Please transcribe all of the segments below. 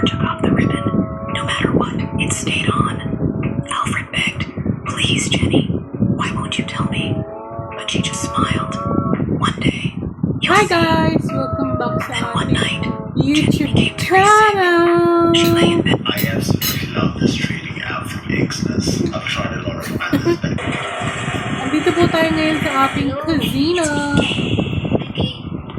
never took off the ribbon. No matter what, it stayed on. Alfred begged, "Please, Jenny, why won't you tell me?" But she just smiled. One day, you'll Hi see. guys! Welcome back Then sa one ating night, YouTube Jenny became very sick. channel! She lay in bed. I absolutely love this trading app from Exodus. I've tried a lot of brands. Andito po tayo ngayon sa ating casino.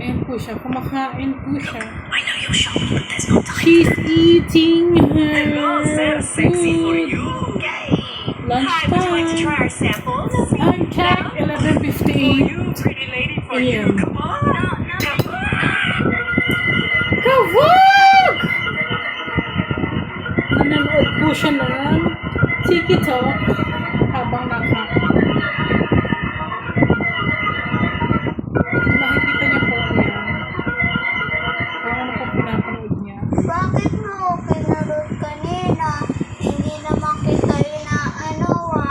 Ayan po siya. Kumakain po siya. I know you'll show me, but there's no time. She's eating her food. Hi, would you like to try Lunchtime. our samples? Time check, 11:58 You, pretty lady, for a.m. you. Come on. Kawag! Nanonood po siya ng TikTok habang nakakain. Nakikita niya po yan. Kung ano po pinapanood niya. Bakit mo pinarod kanina? Hindi naman kita inaanawa.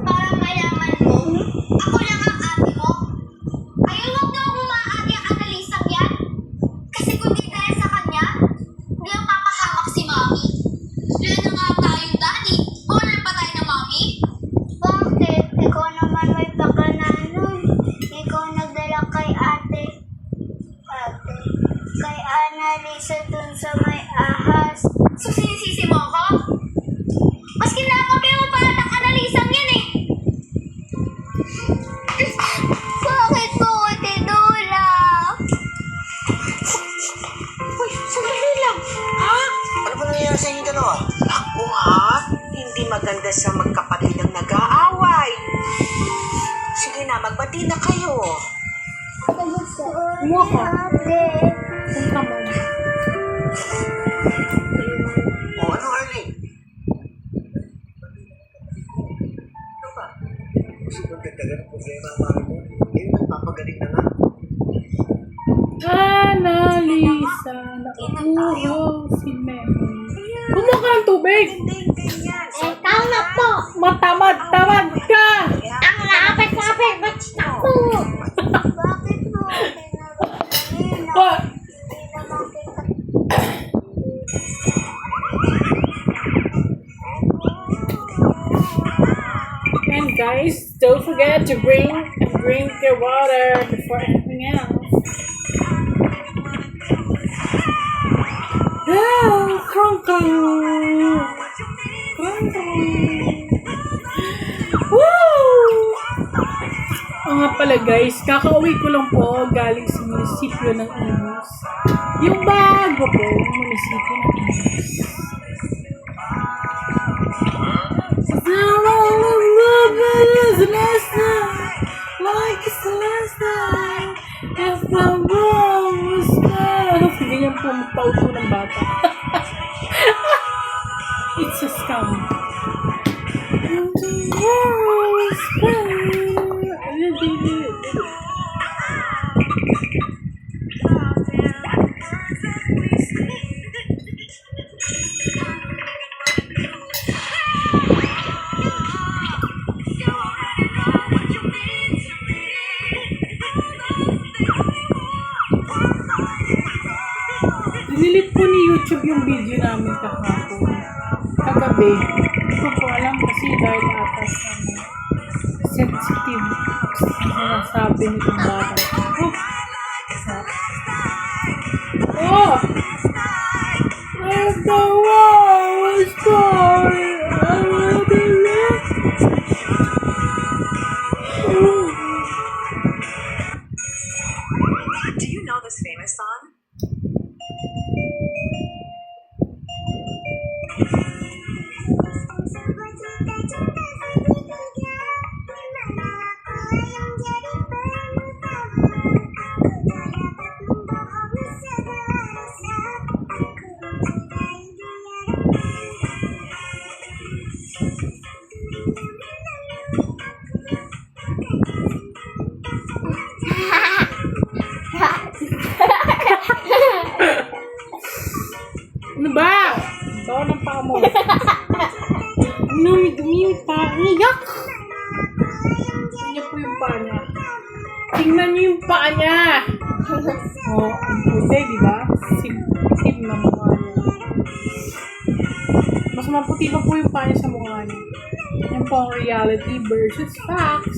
Para malaman mo, ako lang ang ate mo. Ayun, huwag na akong maaari ang analisang yan. Kasi kung di dahil sa kanya, hindi ang papahamak si Mami. Yan na nga tayong daddy. Owner pa tayo ng Mami. Bakit? Ikaw naman may pakananon. Ikaw nagdala kay ate. Kay Annalisa dun sa may ahas. So, sinisisi mo ako? Mas kinakabi mo pa at ang Annalisang yan eh. Bakit mo ko tinulak? Uy, sandali lang. Ha? Ano ba nangyayari sa inyo dalawa? Ako ha? Hindi maganda sa magkapatid ang nag-aaway. Sige na, magbati na kayo. Kumuha ka. Ate. Punta mo. Oh, ano, Arlene? Ano ba? Gusto kong dagdagan ang problema ang mami mo. Ngayon, nagpapagaling na nga. Annalisa, nakuha si Memo. Kumuha ka ng tubig! Ay, tama po. Matamad-tamad ka! Ang lapit-lapit. Ba't ako? Bakit mo pinarod kanina? What? Hindi naman kita. And guys, don't forget to drink your water before anything else. Ah, krong-krong. Krong-krong. Woo! O nga pala guys, kakauwi ko lang po galing sa munisipyo ng Imus. Yung bago po, munisipyo ng Imus. Ganyan po ang pauto ng bata. It's a scam. Dinilit po ni YouTube yung video namin kahapon. Kagabi. Hindi ko po alam kasi dahil ata sa sensitive na nasabi nitong bata. Oh! And the war is going. I will be rich. Do you know this famous song? Ano ba? Bawa ng paa mo. Dumi yung paa. Iyak! Tingnan po yung paa niya. Tingnan niyo yung paa niya. Oh, ang puti, di ba? Sim na mukha niya. Mas maputi pa po yung paa niya sa mukha niya. Yan po ang reality versus facts.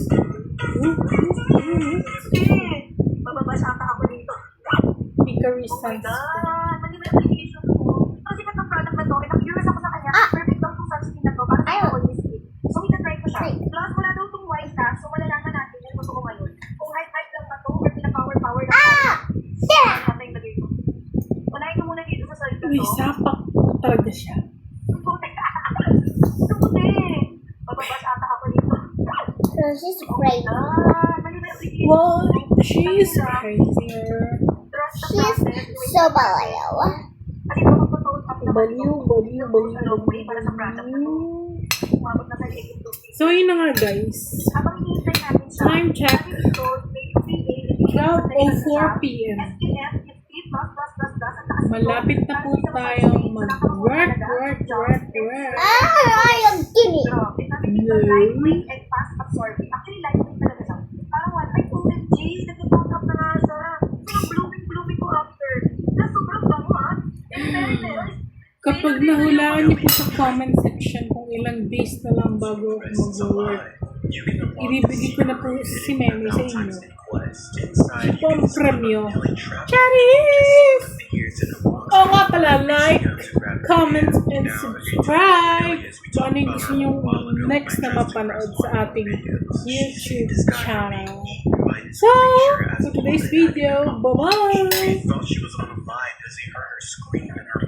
Mababasa ka ako dito. Hickory Oh my sunscreen. God! Mali ba yung application ko? Ang sikat ng product na to. And ang curious ako sa kanya. Perfect daw itong sunscreen na to. Para sa oily skin. So, itatry ko siya. Plus, wala daw itong white na. So, malalaman natin yung gusto ko ngayon. Kung hype-hype lang na to, or pina-power-power na to. Ano yung lagay ko? Unahin ko muna dito sa side na Uy, to. sapak po talaga siya. Puti. Mababasa ka ako dito. So she's crazy. Mali ba yung application? Well, she's crazier. Trust the She's process. so balayaw. Kasi kung magpo-post up naman Baliw, ito, baliw, baliw, ano, free para sa product na to. Umabot na sa 82. So, yun na nga guys. Habang hinihintay natin siya, Time check. natin ito, may PA, 12:04 p.m. SPF, 50++++, at taas Malapit na po tayong mag-work. I am skinny. Grabe, sabi dito, lightweight and fast absorbing. Actually, lightweight talaga siya. Parang what? Ay, OMG, nag-pump up na nga siya. Sobrang blooming ko after. Na sobrang bango, ha? In fairness, Kapag nahulaan niyo po sa comment section kung ilang days na lang bago ako mag-work, ibibigay ko na po si Memi sa inyo. Ito po ang premyo. Charis! Oo nga pala, like, comment, and subscribe kung ano yung gusto nyo next na mapanood sa ating YouTube channel. So, for today's video, bye-bye! Thought she was on a vibe as he heard her scream in her